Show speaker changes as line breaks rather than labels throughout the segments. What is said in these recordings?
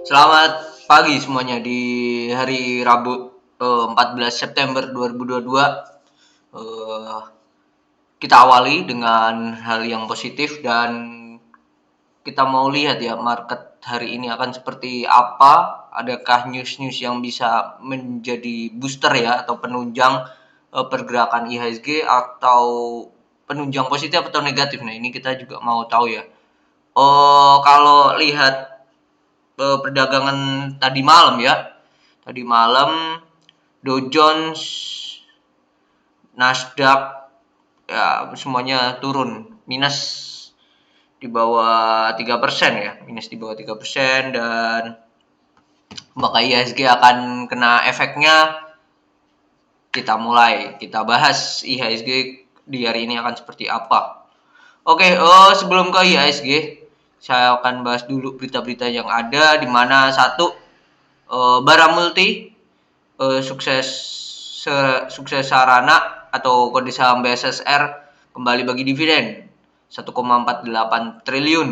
Selamat pagi semuanya di hari Rabu 14 September 2022. Eh, kita awali dengan hal yang positif dan kita mau lihat ya market hari ini akan seperti apa. Adakah news-news yang bisa menjadi booster ya atau penunjang pergerakan IHSG atau penunjang positif atau negatif. Nah, ini kita juga mau tahu ya. Oh, kalau lihat perdagangan tadi malam ya. Tadi malam Dow Jones, Nasdaq ya semuanya turun minus di bawah 3% ya, minus di bawah 3% dan maka IHSG akan kena efeknya. Kita bahas IHSG di hari ini akan seperti apa. Oke, sebelum ke IHSG, saya akan bahas dulu berita-berita yang ada di mana satu Bara Multi sukses sarana atau kode saham BSSR kembali bagi dividen 1,48 triliun.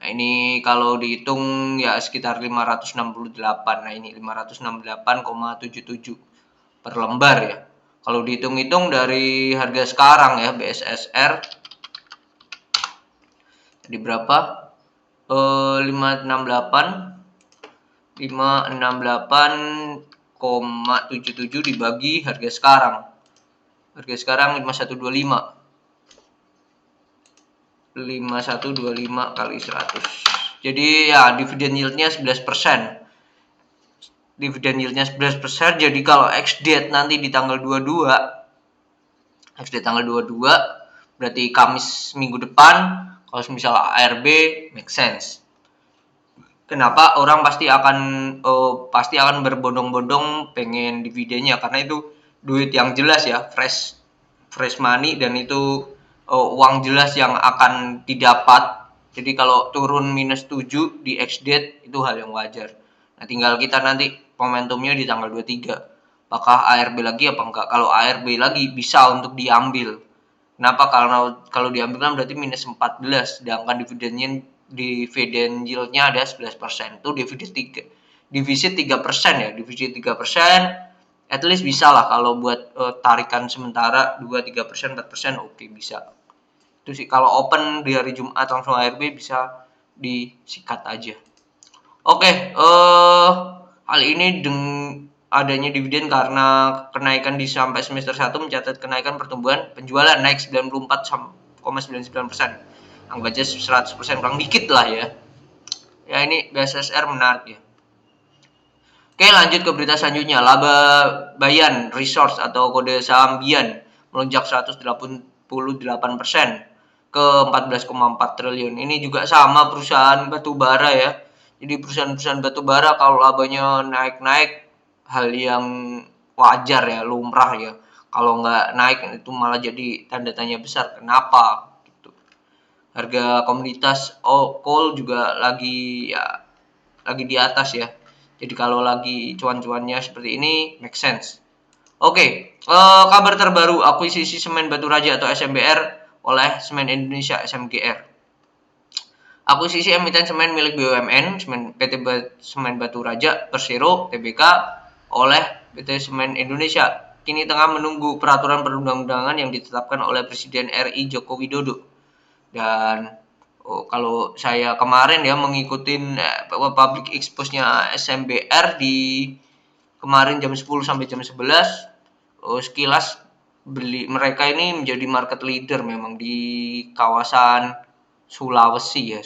Nah, ini kalau dihitung ya sekitar 568. Nah, ini 568,77 per lembar ya. Kalau dihitung-hitung dari harga sekarang ya BSSR di berapa? 568,77 dibagi harga sekarang. Harga sekarang 5125 kali 100. Jadi ya dividen yieldnya 11%. Dividen yieldnya 11%. Jadi kalau ex-date nanti di tanggal 22, ex-date tanggal 22 berarti Kamis minggu depan, kalau misalnya ARB make sense. Kenapa orang pasti akan berbondong-bondong pengen dividennya, karena itu duit yang jelas ya, fresh money, dan itu uang jelas yang akan didapat. Jadi kalau turun minus 7 di ex date itu hal yang wajar. Nah, tinggal kita nanti momentumnya di tanggal 23. Apakah ARB lagi apa enggak? Kalau ARB lagi bisa untuk diambil. Kenapa? Kalau diambil kan berarti minus 14, sedangkan dividen yieldnya ada 11%. Itu divisit 3% ya. Divisit 3%, at least bisa lah kalau buat tarikan sementara 2-3%, 4%, oke, bisa. Itu sih kalau open di hari Jumat langsung ARB bisa disikat aja. Oke, hal ini adanya dividen karena kenaikan di sampai semester 1 mencatat kenaikan pertumbuhan penjualan naik 94,99%. Anggap aja 100% kurang dikit lah ya. Ya, ini BSSR menarik ya. Oke, lanjut ke berita selanjutnya. Laba Bayan Resource atau kode saham Bian melonjak 188% ke 14,4 triliun. Ini juga sama perusahaan batubara ya. Jadi perusahaan-perusahaan batubara kalau labanya naik-naik hal yang wajar ya, lumrah ya. Kalau nggak naik itu malah jadi tanda tanya besar. Kenapa? Gitu. Harga komoditas coal juga lagi di atas ya. Jadi kalau lagi cuan-cuannya seperti ini make sense. Oke, kabar terbaru akuisisi semen Batu Raja atau SMBR oleh Semen Indonesia SMGR. Akuisisi emiten semen milik BUMN PT Semen Batu Raja Persero Tbk oleh PT Semen Indonesia kini tengah menunggu peraturan perundang-undangan yang ditetapkan oleh Presiden RI Joko Widodo. Dan kalau saya kemarin ya mengikuti public expose-nya SMBR di kemarin jam 10 sampai jam 11, sekilas mereka ini menjadi market leader memang di kawasan Sulawesi ya,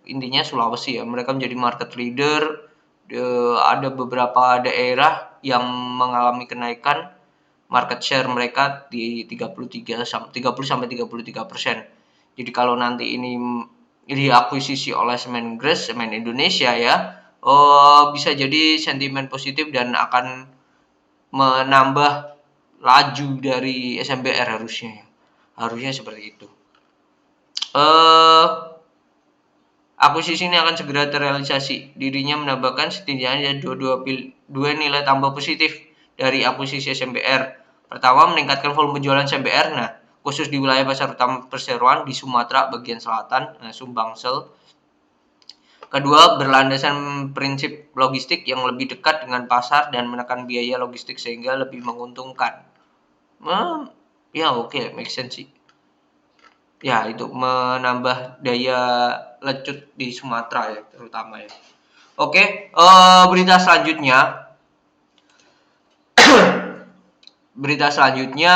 intinya Sulawesi ya, mereka menjadi market leader. Ada beberapa daerah yang mengalami kenaikan market share mereka di 30 sampai 33%. Jadi kalau nanti ini diakuisisi oleh Semen Indonesia ya, bisa jadi sentimen positif dan akan menambah laju dari SMBR harusnya ya. Harusnya seperti itu. Akuisisi ini akan segera terrealisasi. Dirinya menambahkan setidaknya ada dua nilai tambah positif dari akuisisi SMBR. Pertama, meningkatkan volume penjualan SMBR. Nah, khusus di wilayah pasar utama perseroan di Sumatera bagian selatan, Sumbangsel. Kedua, berlandaskan prinsip logistik yang lebih dekat dengan pasar dan menekan biaya logistik sehingga lebih menguntungkan. Ya oke, make sense sih. Ya, itu menambah daya lecut di Sumatera ya, terutama ya. Oke, berita selanjutnya. Berita selanjutnya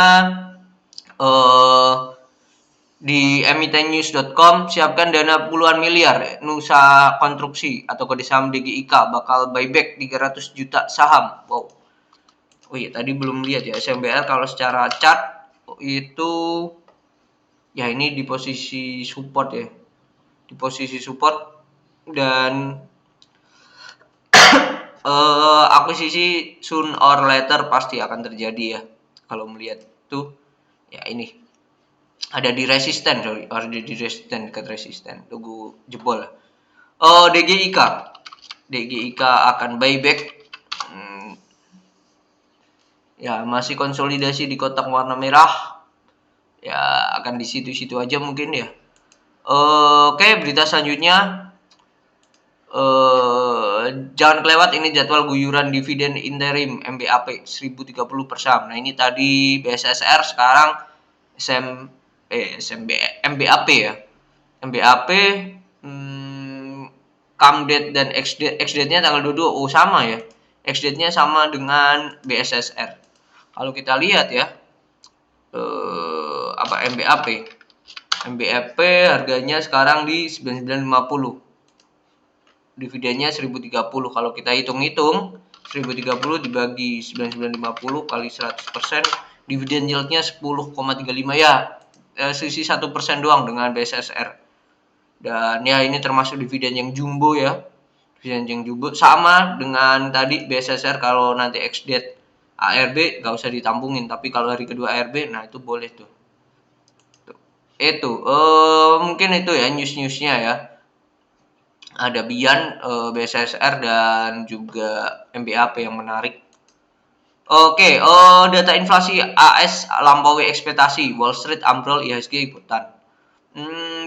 di emitennews.com, siapkan dana puluhan miliar Nusa Konstruksi atau kode saham DGIK bakal buyback 300 juta saham. Wow. Oh iya, tadi belum lihat ya SMBR kalau secara chart itu ya ini di posisi support ya. Di posisi support dan akuisisi soon or later pasti akan terjadi ya. Kalau melihat tuh ya ini ada di resisten, ada di resisten, dekat resisten, tunggu jebol. DGIK akan buyback. Ya masih konsolidasi di kotak warna merah, ya akan di situ-situ aja mungkin ya. Oke, berita selanjutnya, jangan kelewat ini jadwal guyuran dividen interim MBAP 1030 per saham. Nah ini tadi BSSR, sekarang MBAP ya. MBAP come date dan ex date-nya tanggal 22. Oh sama ya. Ex date-nya sama dengan BSSR. Kalau kita lihat ya, MBAP. MBAP harganya sekarang di 9950. Dividennya 1030. Kalau kita hitung-hitung 1030 dibagi 9950 kali 100%, dividen yieldnya 10,35 ya. Sisi 1% doang dengan BSSR. Dan ya ini termasuk dividen yang jumbo ya. Dividen yang jumbo sama dengan tadi BSSR. Kalau nanti ex date ARB nggak usah ditampungin, tapi kalau hari kedua ARB nah itu boleh tuh. Itu mungkin itu ya news-newsnya ya. Ada Bian, BSSR dan juga MBAP yang menarik. Oke, data inflasi AS lampaui ekspektasi, Wall Street ambrol, IHSG ikutan.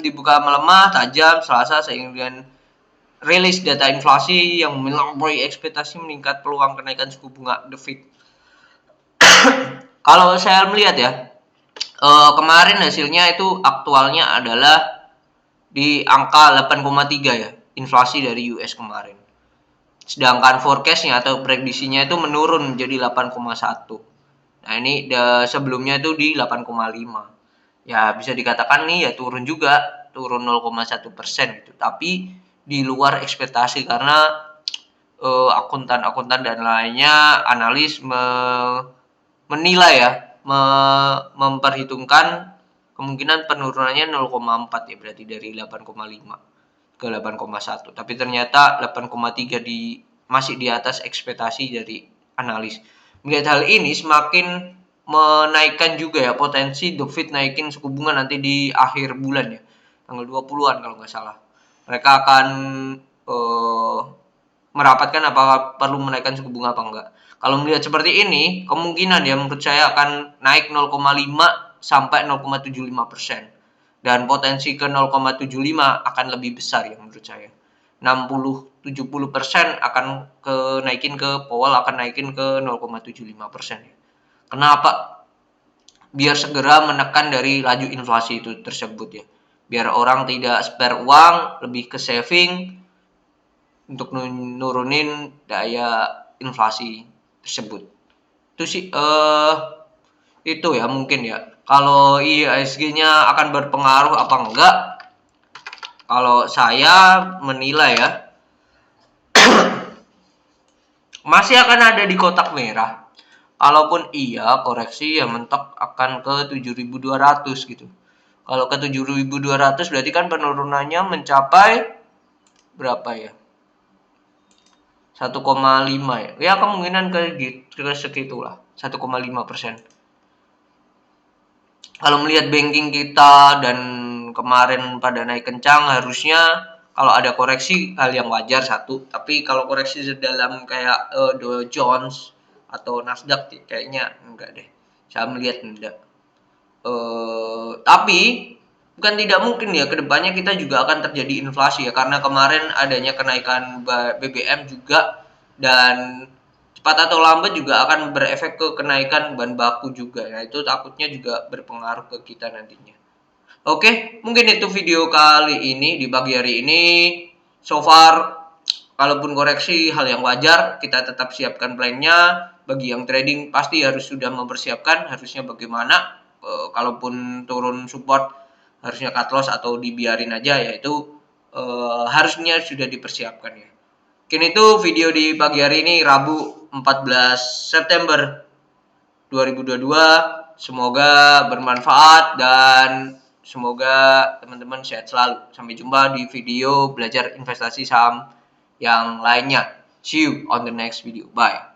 Dibuka melemah tajam Selasa seiring dengan rilis data inflasi yang melampaui ekspektasi, meningkat peluang kenaikan suku bunga The Fed. Kalau saya melihat ya, kemarin hasilnya itu aktualnya adalah di angka 8,3 ya, inflasi dari US kemarin. Sedangkan forecastnya atau prediksinya itu menurun menjadi 8,1. Nah ini sebelumnya itu di 8,5. Ya bisa dikatakan nih ya turun juga, turun 0,1% gitu. Tapi di luar ekspektasi karena akuntan-akuntan dan lainnya analis menilai ya, memperhitungkan kemungkinan penurunannya 0,4 ya, berarti dari 8,5 ke 8,1. Tapi ternyata 8,3 masih di atas ekspektasi dari analis. Melihat hal ini semakin menaikkan juga ya potensi The Fed naikin suku bunga nanti di akhir bulan ya. Tanggal 20-an kalau nggak salah. Mereka akan merapatkan apakah perlu menaikkan suku bunga apa enggak. Kalau melihat seperti ini, kemungkinan ya menurut saya akan naik 0,5 sampai 0,75%. Dan potensi ke 0,75 akan lebih besar ya menurut saya. 60-70% akan naikin ke Powell akan naikin ke 0,75%. Kenapa? Biar segera menekan dari laju inflasi itu tersebut ya. Biar orang tidak spare uang, lebih ke saving untuk nurunin daya inflasi tersebut. Itu sih itu ya mungkin ya. Kalau IHSG-nya akan berpengaruh apa enggak? Kalau saya menilai ya masih akan ada di kotak merah. Kalaupun iya koreksi ya mentok akan ke 7.200 gitu. Kalau ke 7.200 berarti kan penurunannya mencapai berapa ya? 1,5 ya. Ya kemungkinan ke segitulah, 1,5%. Kalau melihat banking kita dan kemarin pada naik kencang, harusnya kalau ada koreksi hal yang wajar satu. Tapi kalau koreksi sedalam kayak Dow Jones atau Nasdaq kayaknya enggak deh. Saya melihat enggak. Tapi bukan tidak mungkin ya, kedepannya kita juga akan terjadi inflasi ya, karena kemarin adanya kenaikan BBM juga, dan cepat atau lambat juga akan berefek ke kenaikan bahan baku juga. Nah, itu takutnya juga berpengaruh ke kita nantinya. Oke, mungkin itu video kali ini di pagi hari ini. So far, kalaupun koreksi hal yang wajar, kita tetap siapkan plannya. Bagi yang trading pasti harus sudah mempersiapkan harusnya bagaimana. Kalaupun turun support harusnya cut loss atau dibiarin aja, yaitu harusnya sudah dipersiapkan ya. Mungkin itu video di pagi hari ini Rabu 14 September 2022. Semoga bermanfaat dan semoga teman-teman sehat selalu. Sampai jumpa di video belajar investasi saham yang lainnya. See you on the next video. Bye.